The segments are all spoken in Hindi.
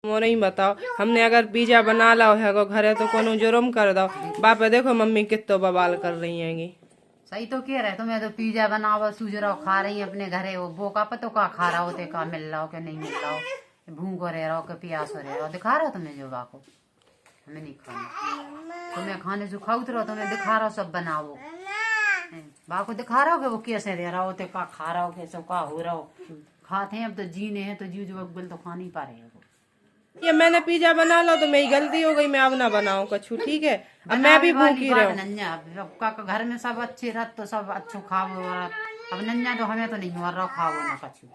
वो नहीं बताओ, हमने अगर पिज्जा बना ला है घरे तो कोनो जुर्म कर दो। बापे देखो मम्मी कितो बवाल कर रही हैंगी। सही तो कह रहे तुम्हें तो पिज्जा बनाओ सूझ रहा खा रही है अपने घरे, वो बोका पतो का खा रहा होते का मिल रहा हो के नहीं मिल रहा हो, भूखो रह रहा हो के प्यास हो रह रहा हो, दिखा रहा हो तुम्हें जो बाको हमें नहीं खाना, तुम्हें खाने से खाऊ रहो, तुम्हें दिखा रहा हो सब बनाओ, बाको दिखा रहा हो कि वो कैसे रह रहा होते का खा रहा हो कैसे का हो रहा हो, खाते हैं अब तो जीने हैं तो जीव जो बिल तो खा नहीं पा रहे हैं। ये मैंने पिज्जा बना लो तो मेरी गलती हो गई, मैं अब ना बनाऊं कछु, ठीक है। अब मैं भी भूखी रहूं। घर में सब अच्छे रह तो सब अच्छो खाओ, अब नन्या तो हमें तो नहीं हो रहा खाओ ना कछु।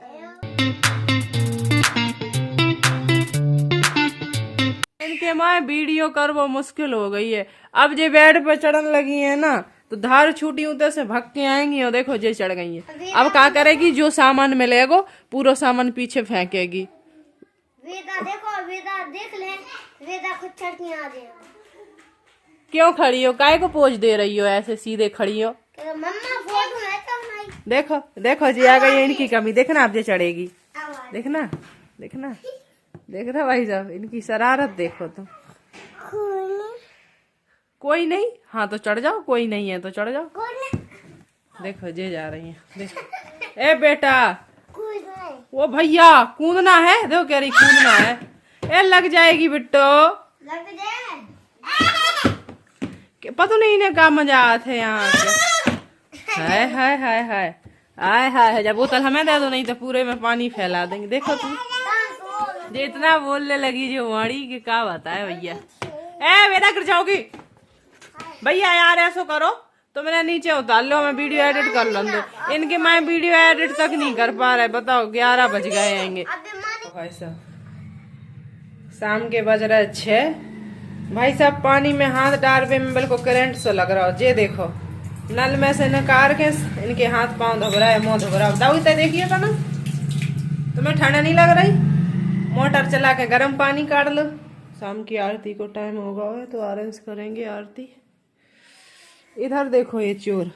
इनके माँ वीडियो कर वो मुश्किल हो गई है। अब जे बेड पे चढ़न लगी है ना तो धार छूटी उधर से भग के आएंगी और देखो जे चढ़ गई है। अब क्या करेगी, जो सामान मिलेगा पूरा सामान पीछे फेंकेगी। वेदा देखो, वेदा देख ले, वेदा खुद चढ़ के आ जाए। क्यों खड़ी हो, काय को पोज दे रही हो ऐसे सीधे खड़ी हो? मम्मा फोटो है तो नहीं। देखो देखो जी आ गई है इनकी कमी, देखना आप जे चढ़ेगी, देखना देखना देखना भाई साहब इनकी शरारत देखो तुम। कोई नहीं, हाँ तो चढ़ जाओ, कोई नहीं है तो चढ़ जाओ। देखो जे जा रही है, देखो ए बेटा वो भैया कूदना है, देखो कह रही कूदना है, ए लग जाएगी बिट्टो, लग जाए। पता नहीं इन्हें क्या मजा आते यहाँ के। हाय हाय हाय हाय हाय हाय, जब बोतल हमें दे दो नहीं तो पूरे में पानी फैला देंगे। देखो तुम जो इतना बोलने लगी जो वाड़ी के क्या बताए भैया। ए बेटा गिर जाओगी भैया, यार ऐसा करो तो मैंने नीचे उतार लो, मैं वीडियो एडिट कर लूँ। दो इनके मैं वीडियो एडिट तक नहीं कर पा रहे, बताओ 11 बज गए हैंगे। भाई साहब शाम के बज रहे 6। भाई साहब पानी में हाथ डालने में बिल्कुल करंट सा लग रहा हो। जे देखो नल में से निकाल के इनके हाथ पांव धो रहा है, मुंह धो रहा है। दाऊ इतना देखिए था ना, तुम्हें ठंडा नहीं लग रही? मोटर चला के गर्म पानी काट लो। शाम की आरती को टाइम होगा तो अरेंज करेंगे आरती। इधर देखो ये चोर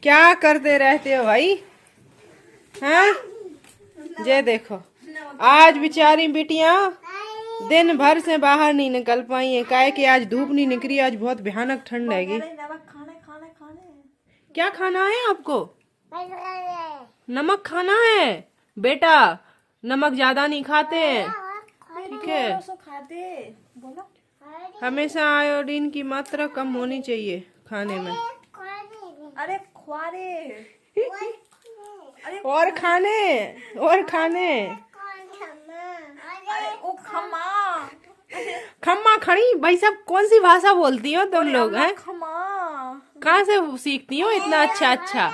क्या करते रहते हो भाई, हैं? जे देखो आज बेचारी बिटिया दिन भर से बाहर नहीं निकल पाई है, काहे कि आज धूप नहीं निकली, आज बहुत भयानक ठंड हैगी। क्या खाना है आपको? नमक खाना है बेटा, नमक ज्यादा नहीं खाते हैं, ठीक है? हमेशा आयोडीन की मात्रा कम होनी चाहिए खाने में। अरे ख्वारे, और खाने और खाने। ओ खमा खम्मा खड़ी, भाई साहब कौन सी भाषा बोलती हो तुम लोग हैं? खमा कहाँ से सीखती हो इतना अच्छा अच्छा,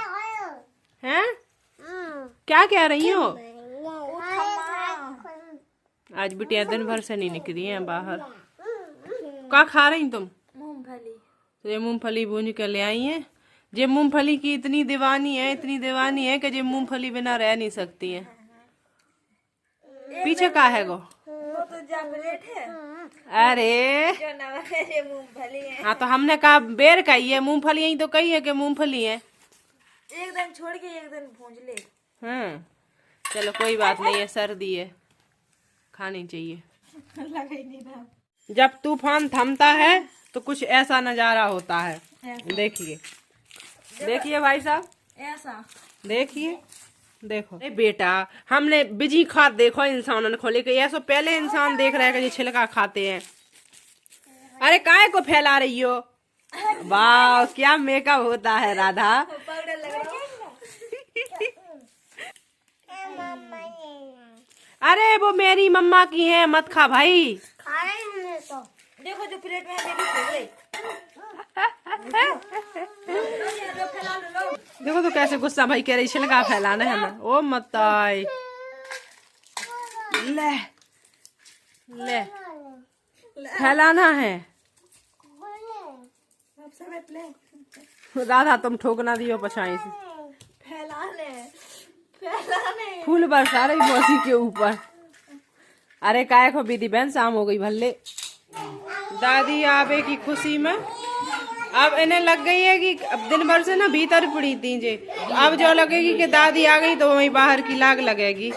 हैं? क्या कह रही हो? आज बिटिया दिन भर से नहीं निकली है बाहर। क्या खा रही तुम? मूंगफली। तो ये मूंगफली भून के ले आई है। जे मूंगफली की इतनी दीवानी है, इतनी दीवानी है कि जे मूंगफली बिना रह नहीं सकती है। पीछे का है गो? वो तो चॉकलेट है। अरे जो नमक है ये मूंगफली है। हाँ तो हमने कहा बेर कही है, मूंगफली यही तो कही है कि मूंगफली है। एक दिन छोड़ के एक दिन भूंज ले। चलो कोई बात नहीं है, सर्दी है खानी चाहिए। लगा ही नहीं था। जब तूफान थमता है तो कुछ ऐसा नजारा होता है। देखिए देखिए भाई साहब, ऐसा देखिए देखो। ए बेटा हमने बिजी खाद देखो इंसानों ने खोले के, ऐसा पहले इंसान देख रहे हैं कि छिलका खाते हैं। अरे काहे को फैला रही हो? वाह क्या मेकअप होता है राधा। पाउडर लगा रहा अरे वो मेरी मम्मा की है, मत खा भाई। खा रहे हैं हमने तो। देखो जो प्लेट में है देखो खोल ले। देखो तो कैसे गुस्सा भाई कह रही छिलका फैलाना है हमें। ओ मताई ले ले फैलाना है। राधा तुम ठोकना दियो पछाई से। फैलाने फैलाने फूल बरसा रही मौसी के ऊपर। अरे काय को बीदी बहन शाम हो गई भल्ले। दादी आवे की खुशी में अब इन्हें लग गई है कि अब दिन भर से ना भीतर पड़ी थी जे, अब जो लगेगी कि दादी आ गई तो वही बाहर की लाग लगेगी।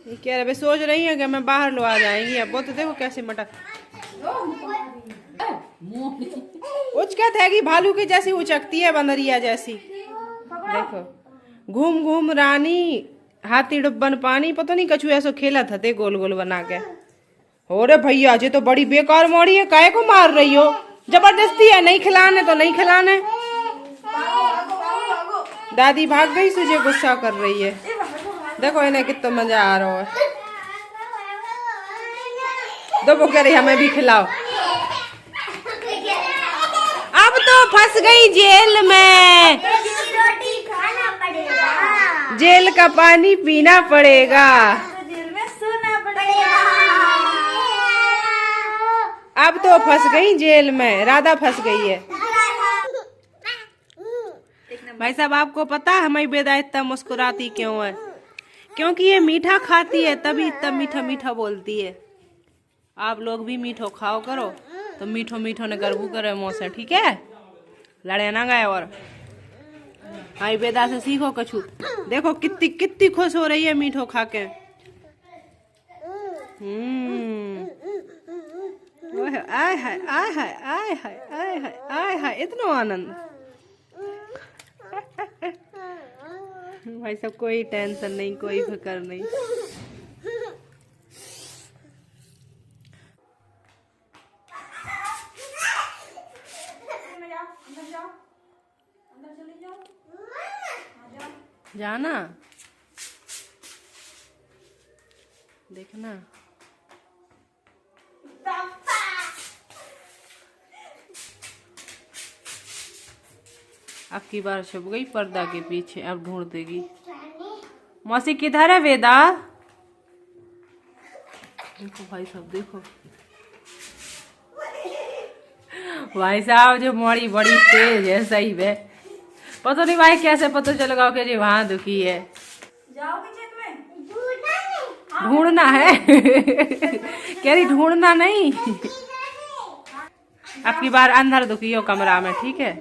ये कह रहे सोच रही है कि मैं बाहर लो आ जाएंगी। अब वो तो देखो कैसे मटक उचकत है कि भालू की जैसी उचकती है, बंदरिया जैसी। देखो घूम घूम रानी हाथी डुब्बन पानी, पता नहीं कछु ऐसा खेला था ते गोल गोल बना के। अरे भैया जी तो बड़ी बेकार मोड़ी है, काहे को मार रही हो? जबरदस्ती है, नहीं खिलाने तो नहीं खिलाने। दादी भाग गई, तुझे गुस्सा कर रही है। देखो इन्हें कितना मजा आ रहा है। दो वो कह रही हमें भी खिलाओ। अब तो फंस गई जेल में, रोटी खाना पड़ेगा, जेल का पानी पीना पड़ेगा। जेल में सोना पड़ेगा। अब तो फंस गई जेल में, राधा फंस गई है। भाई साहब आपको पता है हमारी बेदा इतना मुस्कुराती क्यों है? क्योंकि ये मीठा खाती है, तभी इतना मीठा मीठा बोलती है। आप लोग भी मीठो खाओ करो तो मीठो मीठो ने गरबू करे मुँह से, ठीक है? लड़े ना गए। और हमारी बेदा से सीखो कछु। देखो कितनी कितनी खुश हो रही है मीठो खा के। आय हाय आय हाय आय हाय आय हाय आय हाय, इतना आनंद। भाई सब कोई टेंशन नहीं, कोई फिक्र नहीं। जाना देखना। अब की बार छुप गई पर्दा के पीछे, अब ढूंढ देगी। मौसी किधर है वेदा? देखो भाई साहब, देखो भाई साहब जो मोड़ी बड़ी तेज है सही में। पता नहीं भाई कैसे पता चलेगा कि जी वहां दुखी है। जाओगे खेत में? ढूंढना है कह रही ढूंढना नहीं। अब की बार अंदर दुखी हो कमरा में, ठीक है?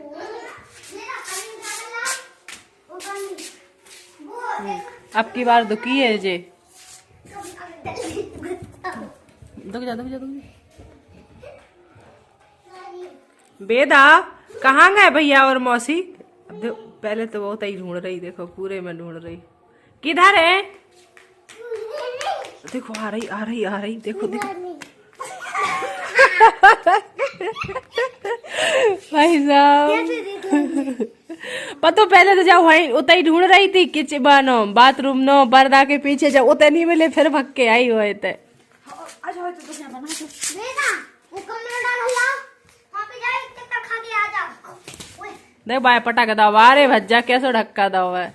अब की बार दुखी है जे। दुख जा दुख जा दुख जा। बेदा कहाँ गए भैया और मौसी? पहले तो वो ही ढूंढ रही, देखो पूरे में ढूंढ रही। किधर है? देखो आ रही आ रही आ रही, देखो देखो भाई साहब। पतो पहले तो जब वही उतना ही ढूंढ रही थी किचन नो बाथरूम नो पर्दा के पीछे, जब उतना नहीं मिले फिर भग के आई हुए थे। अच्छा तो क्या बना दो। बेटा वो कमरा डालो लाओ, वहां पे जाए टिक्का खा के आ जा। देख भाई पटा के दवा रे भज्जा कैसे ढक्का दवा है।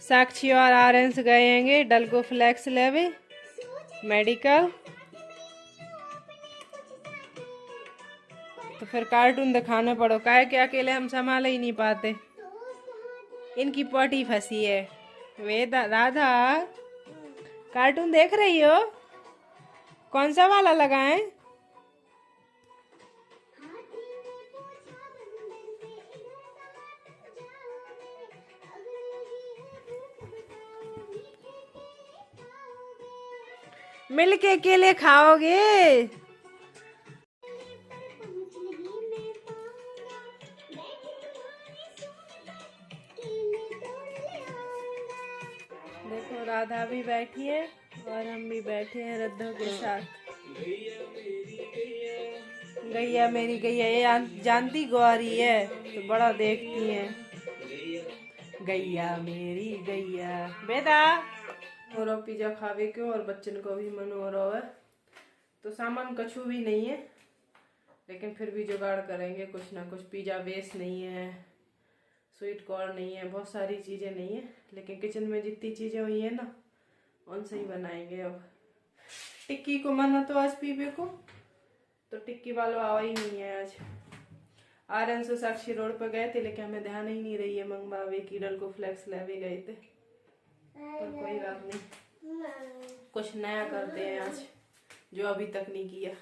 साक्षी और आर्यंस गएंगे डल्गो फ्लैक्स लेवे मेडिकल। तो फिर कार्टून दिखाने पड़ो, काहे के अकेले हम संभाल ही नहीं पाते। इनकी पोटी फंसी है। वेदा राधा कार्टून देख रही हो? कौन सा वाला लगाएं? मिल के अकेले खाओगे? देखो राधा भी बैठी है और हम भी बैठे हैं रद्धों के साथ। गैया मेरी गैया, ये जानती ग्वारी है तो बड़ा देखती है। गैया मेरी गैया। बेटा और पिज्जा खावे क्यों, और बच्चन को भी मन हो रहा है। तो सामान कछु भी नहीं है, लेकिन फिर भी जुगाड़ करेंगे कुछ ना कुछ। पिज्जा बेस नहीं है, स्वीट कॉर्न नहीं है, बहुत सारी चीज़ें नहीं है, लेकिन किचन में जितनी चीज़ें हुई है ना उनसे ही बनाएंगे। अब टिक्की को मना तो आज पीबे को, तो टिक्की वालों आवा ही नहीं है आज। आर्यन से साक्षी रोड पर गए थे, लेकिन हमें ध्यान ही नहीं रही है मंगवावे कीडल को फ्लेक्स ले भी गए थे। पर कोई बात नहीं, कुछ नया करते हैं आज जो अभी तक नहीं किया।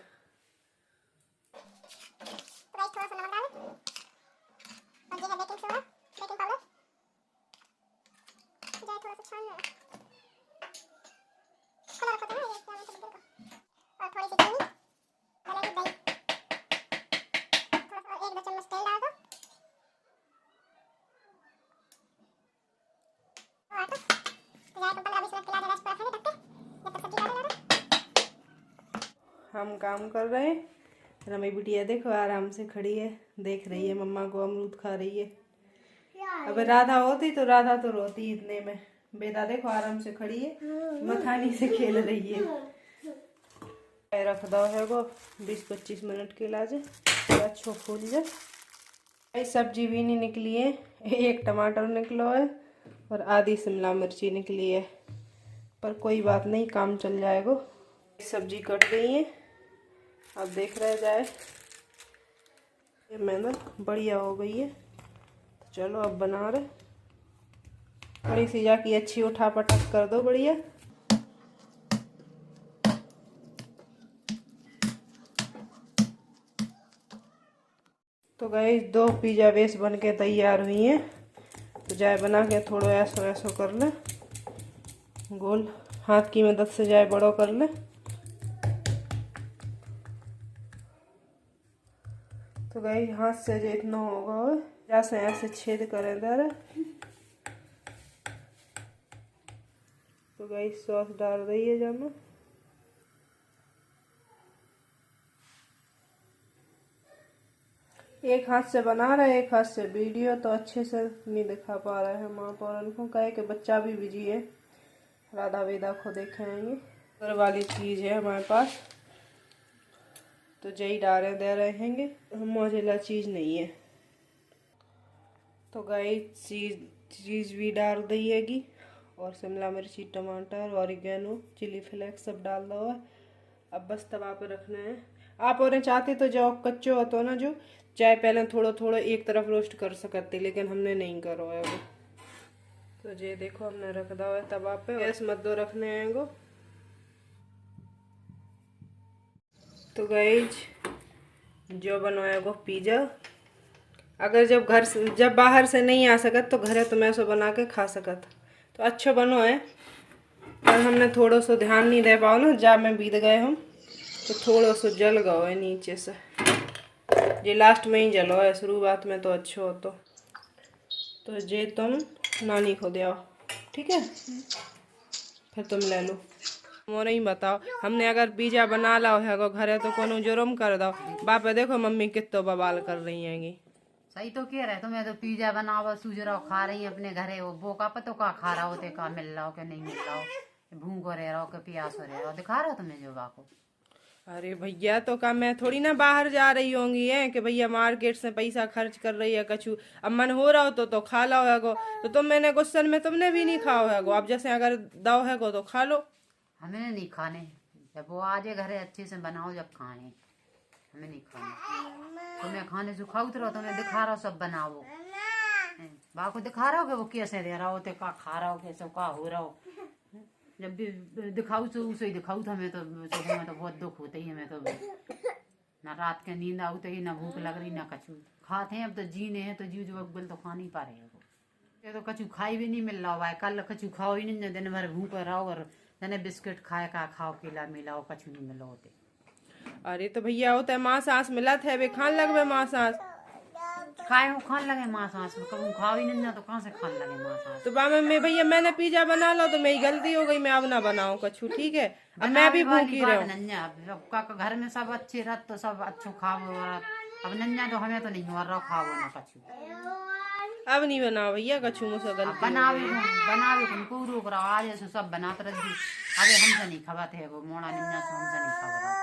हम काम कर रहे हैं, रमी बिटिया देखो आराम से खड़ी है, देख रही है मम्मा को अमरूद खा रही है। अब राधा होती तो राधा तो रोती इतने में। बेटा देखो आराम से खड़ी है, मखानी से खेल रही है। रख दो है वो 20-25 मिनट के लाजे अच्छो फूल जाए। सब्जी भी नहीं निकली है, एक टमाटर निकलो है और आधी शिमला मिर्ची निकली है, पर कोई बात नहीं, काम चल जाएगा। सब्जी कट गई है, अब देख रहे जाए। ये मेहनत बढ़िया हो गई है, तो चलो अब बना रहे। थोड़ी सी जाकी अच्छी उठा पटक कर दो बढ़िया। तो गाइस 2 पिज्जा बेस बन के तैयार हुई हैं, तो जाए बना के थोड़ा ऐसो ऐसो कर ले, गोल हाथ की मदद से जाए बड़ो कर ले। तो गाइस हाथ से जितना होगा जैसे ऐसे छेद करें दर। तो गाइस सॉस डाल रही है जब एक हाथ से बना रहे, एक हाथ से वीडियो तो अच्छे से नहीं दिखा पा रहे हैं माँ पर। उनको कहे कि बच्चा भी बिजी है, राधा वेदा को देखेंगे। घर वाली चीज़ है हमारे पास, तो जई डाले दे रहेंगे, मोजेला चीज़ नहीं है। तो गाइस चीज़ भी डाल दीएगी, और शिमला मिर्ची, टमाटर, ऑरिगेनो, चिली फ्लेक्स सब डाल दो है। अब बस तवा पे रखना है। आप और चाहते तो जो कच्चो होता ना, जो चाय पहले थोड़ा थोड़ा एक तरफ रोस्ट कर सकते, लेकिन हमने नहीं करो है वो। तो ये देखो हमने रख दो है तवा पे, गैस मत दो रखने हैं गो। तो गाइस जो बनवाया गो पिज्जा, अगर जब बाहर से नहीं आ सकत तो घरे तुम ऐसा बना के खा सकत, तो अच्छा बनो है। पर हमने थोड़ा सा ध्यान नहीं दे पाओ ना, जा में बीत गए हम, तो थोड़ा सा जल गया है नीचे से। ये लास्ट में ही जलो है, शुरुआत में तो अच्छा हो। तो ये तुम नानी को दे आओ, ठीक है, फिर तुम ले लो। मोर ही बताओ, हमने अगर पिज्जा बना ला है घरे तो कोनो जुर्म कर दो। बाप देखो मम्मी कितो बवाल कर रही हैंगी। सही तो कह रहे, तुम्हें तो पिज्जा बनाओ सूझ रहा हो, खा रही है अपने घरे। वो बोका पतो का खा रहा होते, का मिल रहा हो कि नहीं मिल रहा हो, भूखो रह रहा हो कि प्यास हो रहा हो, दिखा रहा हो तुम्हें जो बाको। अरे भैया तो का मैं थोड़ी ना बाहर जा रही होंगी है कि भैया मार्केट से पैसा खर्च कर रही है कछु। अब मन हो रहा हो तो खा लो है गो, तो तुम मैंने गुस्सन में तुमने भी नहीं खाओ है गो। अब जैसे अगर दाव है गो तो खा लो। हमें नहीं खाने, जब वो आ जाए घरे अच्छे से बनाओ जब खाएं। हमें नहीं खाना। तुम्हें खाने से खाओ तो तुम्हें दिखा रहा हो सब बनाओ, बा को दिखा रहा हो कि वो कैसे दे रहा हो, तो का खा रहा हो, कैसे का हो रहा हो। जब भी दिखाऊ तो उसे ही दिखाऊ था, हमें तो सुबह में तो बहुत दुख होता ही, हमें तो ना रात के नींद आते ही, ना भूख लग रही, ना कछु खाते हैं। अब तो जीने हैं तो जीव जो बोल तो खा नहीं पा रहे हैं, ये तो कछु खाई भी नहीं मिल रहा हुआ है। कल कछु खाओ ही नहीं, दिन भर भूख रहो और जने बिस्किट खाए का खाओ, केला मिलाओ, कछु नहीं मिला होते। अरे तो भैया होता है माँ सांस मिला थे वे खान लगवे माँ सांस खाए हो खान लगे माँ सांस में, कभी खाओ ही नहीं ना तो कहाँ से खान लगे माँ सांस। तो बाबा मैं भैया मैंने पिज्जा बना लो तो मेरी गलती हो गई, मैं अब ना बनाऊं कछु, ठीक है। अब मैं भी भूखी रहूं। घर में सब अच्छे रह तो सब अच्छो खाओ, अब नन्या तो हमें तो नहीं हो रहा खाओ ना कछु। अब नहीं बनाओ भैया कछु, मुझसे गलती बनावे तुमको रोक रहा आज ऐसे सब बनाते रह। अबे हमसे नहीं खवाते है वो मोड़ा नन्या से, हमसे नहीं खा रहा।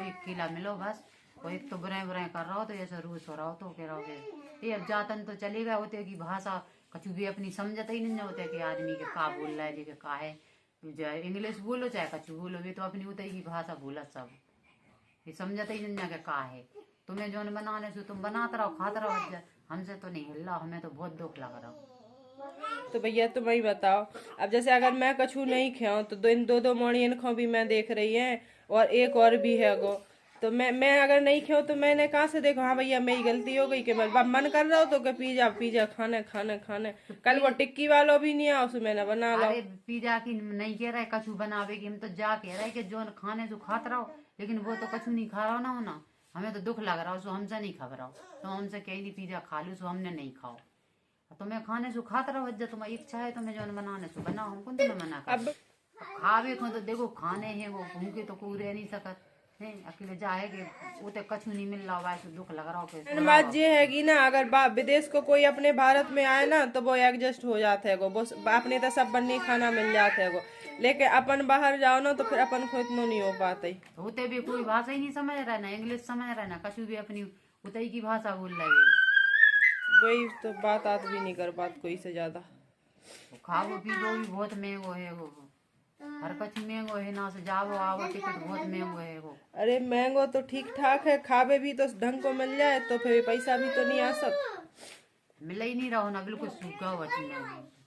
1 किलो मिलो बस, वो एक तो बुराई बुराई कर रहा हो तो ऐसा रूस हो रहा हो तो कह रहा हो ये अब जातन तो चले गए होते कि भाषा कछु भी अपनी समझते ही नहीं होते कि आदमी के का बोल रहा है, जी का है। चाहे इंग्लिश बोलो चाहे कछु बोलो, वे तो अपनी होते की भाषा बोला सब, ये समझते ही नहीं के का है। तुम्हें जो बनाने से तुम बनाते रहो खाते रहो, हमसे तो नहीं हिल रहा, हमें तो बहुत दुख लग रहा। तो भैया तुम ही बताओ, अब जैसे अगर मैं कछु नहीं खाऊं तो इन दो मोड़ियन को भी मैं देख रही है और एक और भी है गो, तो मैं अगर नहीं खाऊं तो मैंने कहाँ से देखो। हाँ भैया मेरी गलती हो गई कि मैं मन कर रहा हो तो पिज्जा पिज्जा खाने खाने खाने। कल वो टिक्की वालों भी नहीं आओ, मैंने बना लो। पिज्जा की नहीं कह रहे कछु बनावे की, हम तो जा कह रहे कि जो खाने से खाते रहो, लेकिन वो तो कछु नहीं खा रहा ना होना। हमें तो दुख लग रहा हो, सो हमसे नहीं खा रहा हो, तो हमसे कहीं नहीं पिज्जा खा लो, सो हमने नहीं खाओ। तुम्हें खाने से खाते रहो, जब तुम्हें इच्छा है तुम्हें जो बनाने से बनाओ, हमको तुम्हें मना कर। अब खावे को तो देखो खाने हैं वो, भूखे तो कोई रह नहीं सकत है, अकेले जाए कि वो तो कछु नहीं मिल रहा है, दुख लग रहा हो। बात ये है कि ना अगर विदेश को कोई अपने भारत में आए ना तो वो एडजस्ट हो जाते है, वो अपने तो सब बन्नी खाना मिल जाते है, लेकिन अपन बाहर जाओ ना तो फिर अपन को इतना नहीं हो पाते। होते भी कोई भाषा ही नहीं समझ रहा, ना इंग्लिश समझ रहा, ना कछु भी अपनी उतई की भाषा बोल रही है। वही तो बात भी नहीं कर पाते कोई से ज्यादा। खाओ पीओ भी बहुत महंगो है वो, हर कुछ महंगो है, ना से जाओ आओ टिकट बहुत महंगो है वो। अरे महंगो तो ठीक ठाक है, खावे भी तो ढंग को मिल जाए तो फिर पैसा भी तो नहीं आ सकता। मिल ही नहीं रहा ना, बिल्कुल सूखा हुआ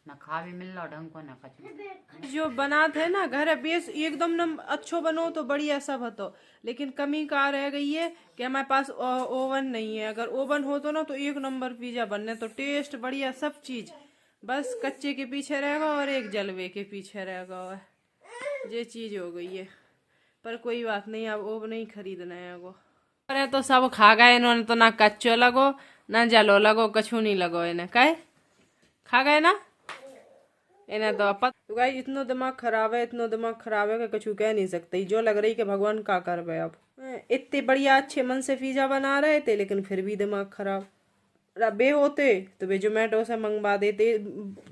ना खावे मिल रहा ढंग को ना कछु। जो बनाते है ना घर बेस एकदम न अच्छो बनो तो बढ़िया सब हो, लेकिन कमी का रह गई है कि हमारे पास ओवन नहीं है। अगर ओवन हो तो ना तो 1 नंबर पिज्जा बनने तो टेस्ट बढ़िया सब चीज, बस कच्चे के पीछे रहेगा और एक जलवे के पीछे रहेगा, ये चीज हो गई है। पर कोई बात नहीं, अब ओवन नहीं खरीदना है वो। अरे तो सब खा गए इन्होंने, तो ना कच्चो लगो ना जलो लगो, कछु नहीं लगो इन्हें, कहे खा गए ना इन्हें तो गाइस इतना दिमाग खराब है, इतना दिमाग खराब है कि कुछ कह नहीं सकते। जो लग रही कि भगवान का कर रहे अब, इतने बढ़िया अच्छे मन से पिज्जा बना रहे थे लेकिन फिर भी दिमाग खराब। बे होते तो वे जोमेटो से मंगवा देते।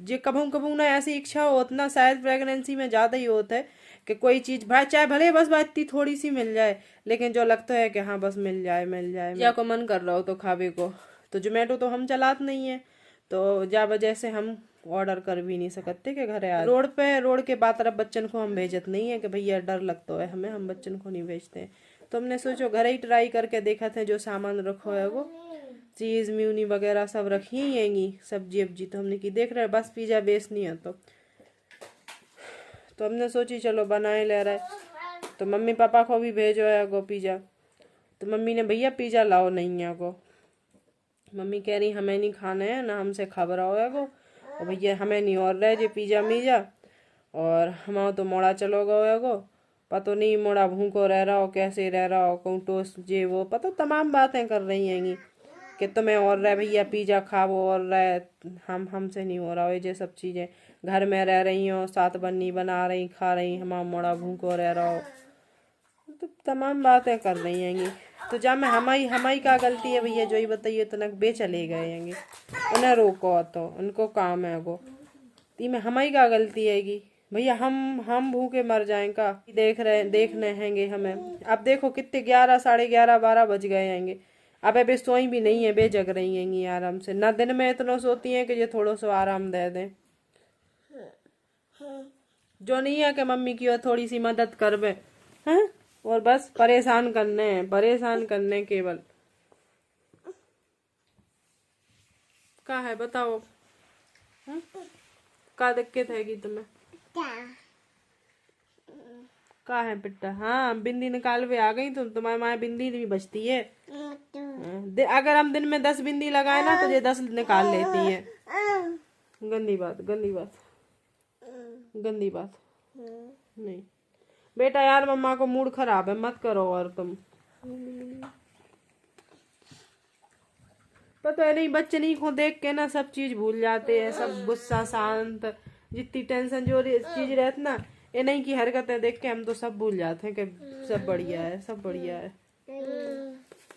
जे कभू ना ऐसी इच्छा होत ना, शायद प्रेगनेंसी में ज्यादा ही होता है कि कोई चीज भाई चाहे भले बस बात इतनी थोड़ी सी मिल जाए, लेकिन जो लगता है कि हाँ बस मिल जाए या को मन कर रहा हो तो खावे को। तो जोमेटो तो हम चलाते नहीं है, तो जा वजह से हम ऑर्डर कर भी नहीं सकते कि घर आ। रोड के बाद तरफ बच्चन को हम भेजत नहीं है कि भैया डर लगता है हमें, हम बच्चन को नहीं भेजते हैं। तो हमने सोचो घर ही ट्राई करके देखा था, जो सामान रखो है वो चीज म्यूनी वगैरह सब रखी हैंगी, सब्जी वब्जी तो हमने की देख रहे बस पिज्जा बेस नहीं है तो हमने सोची चलो बनाए ले रहे। तो मम्मी पापा को भी भेजो है गो पिज्जा, तो मम्मी ने भैया पिज्जा लाओ नहीं है गो, मम्मी कह रही हमें नहीं खाना है ना हमसे खबर हो है गो, और भैया हमें नहीं और रहे जो पिज्जा मीजा, और हमारा तो मोड़ा चलो गो है गो, पतो नहीं मोड़ा भूखो रह रहा हो कैसे रह रहा हो, कहूँ टोस्ट जे वो पता तमाम बातें कर रही हैंगी कि तुम्हें और रहे भैया पिज्जा खाओ और रहे हमसे नहीं हो रहा हो। ये सब चीज़ें घर में रह रही हो, साथ बन्नी बना रही खा रही, हमारा मोड़ा भूखो रह रहा हो, तो तमाम बातें कर रही हैंगी। तो जा मैं हमारी का गलती है भैया, जो ही बताइए तो न बे चले गए हैंगे, उन्हें रोको तो उनको काम है वो, ती में हमारी का गलती हैगी भैया, हम भूखे मर जाएं का देखने हैंगे हमें। अब देखो कितने 11 साढ़े 11 12 बज गए हैंगे, अब अबे सोई भी नहीं है, बे जग रही हैंगी आराम से, ना दिन में इतना सोती हैं कि ये थोड़ा सा आराम दे दें। जो नहीं है कि मम्मी की थोड़ी सी मदद कर बे हैं, और बस परेशान करने हैं, परेशान करने केवल। क्या है बताओ? क्या दिक्कत हैगी तुम्हें? क्या है पिट्टा? हाँ बिंदी निकाल के आ गई तुम। तुम्हारी माँ बिंदी नहीं बचती है। अगर हम दिन में 10 बिंदी लगाए ना तो ये 10 निकाल लेती है। गंदी बात, गंदी बात, गंदी बात। नहीं बेटा यार, मम्मा को मूड खराब है, मत करो। और तुम पता नहीं बच्चे को देख के ना सब चीज भूल जाते हैं, सब गुस्सा शांत, जितनी टेंशन जो चीज रहती ना, ये नहीं की हरकतें देख के हम तो सब भूल जाते हैं कि सब बढ़िया है, सब बढ़िया है।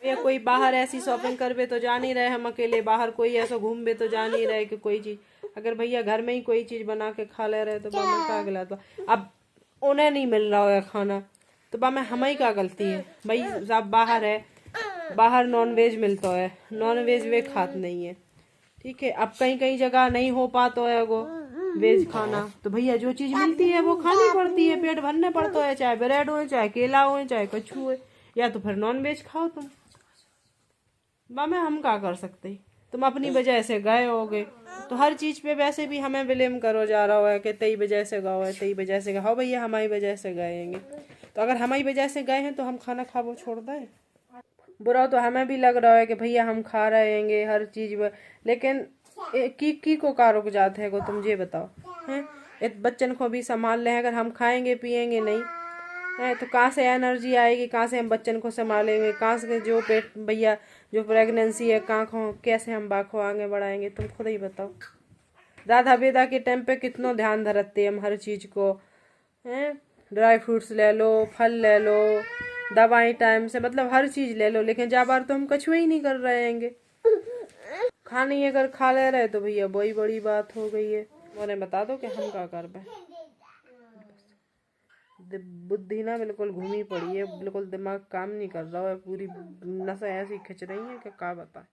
या कोई बाहर ऐसी शॉपिंग करवे तो जा नहीं रहे हम अकेले, बाहर कोई ऐसा घूमवे तो जा नहीं रहे कि कोई चीज, अगर भैया घर में ही कोई चीज बना के खा ले रहे तो बाबा का गला। तो अब उन्हें नहीं मिल रहा है खाना तो बाबा हमें क्या गलती है भाई? सब बाहर है, बाहर नॉन वेज मिलता है, नॉन वेज वे खात नहीं है, ठीक है। अब कहीं कहीं जगह नहीं हो पाता है वो वेज खाना, तो भैया जो चीज मिलती है वो खानी पड़ती है, पेट भरने पड़ता है, चाहे ब्रेड हो, चाहे केला हो, चाहे कछु हो, या तो फिर नॉन वेज खाओ तुम। मामे हम क्या कर सकते? तुम अपनी वजह से गए होगे तो हर चीज पे वैसे भी हमें ब्लेम करो जा रहा है कि तेरी वजह से गए है, तेरी वजह से गए। भैया हमारी वजह से गएंगे, तो अगर हमारी वजह से गए हैं तो हम खाना खावो छोड़ दें? बुरा तो हमें भी लग रहा है कि भैया हम खा रहे हैं हर चीज, लेकिन की को का रुक जाते हैं को? तुम ये बताओ हैं? बच्चन को भी संभाल ले, अगर हम खाएंगे पिएंगे नहीं है तो कहाँ से एनर्जी आएगी, कहाँ से हम बच्चन को संभालेंगे, कहाँ से जो पेट भैया जो प्रेगनेंसी है कहाँ कैसे हम बाखो आगे बढ़ाएंगे? तुम खुद ही बताओ। राधा बेदा के टाइम पे कितना ध्यान धरते हम हर चीज को हैं, ड्राई फ्रूट्स ले लो, फल ले लो, दवाई टाइम से, मतलब हर चीज ले लो, लेकिन जा बार तो हम कछुए ही नहीं कर रहे हैंगे। खानी अगर खा ले रहे तो भैया वही बड़ी बात हो गई है। उन्हें बता दो कि हम क्या कर पाए। बुद्धि ना बिल्कुल घूमी पड़ी है, बिल्कुल दिमाग काम नहीं कर रहा है, पूरी नसें ऐसी खिंच रही है कि क्या बताए।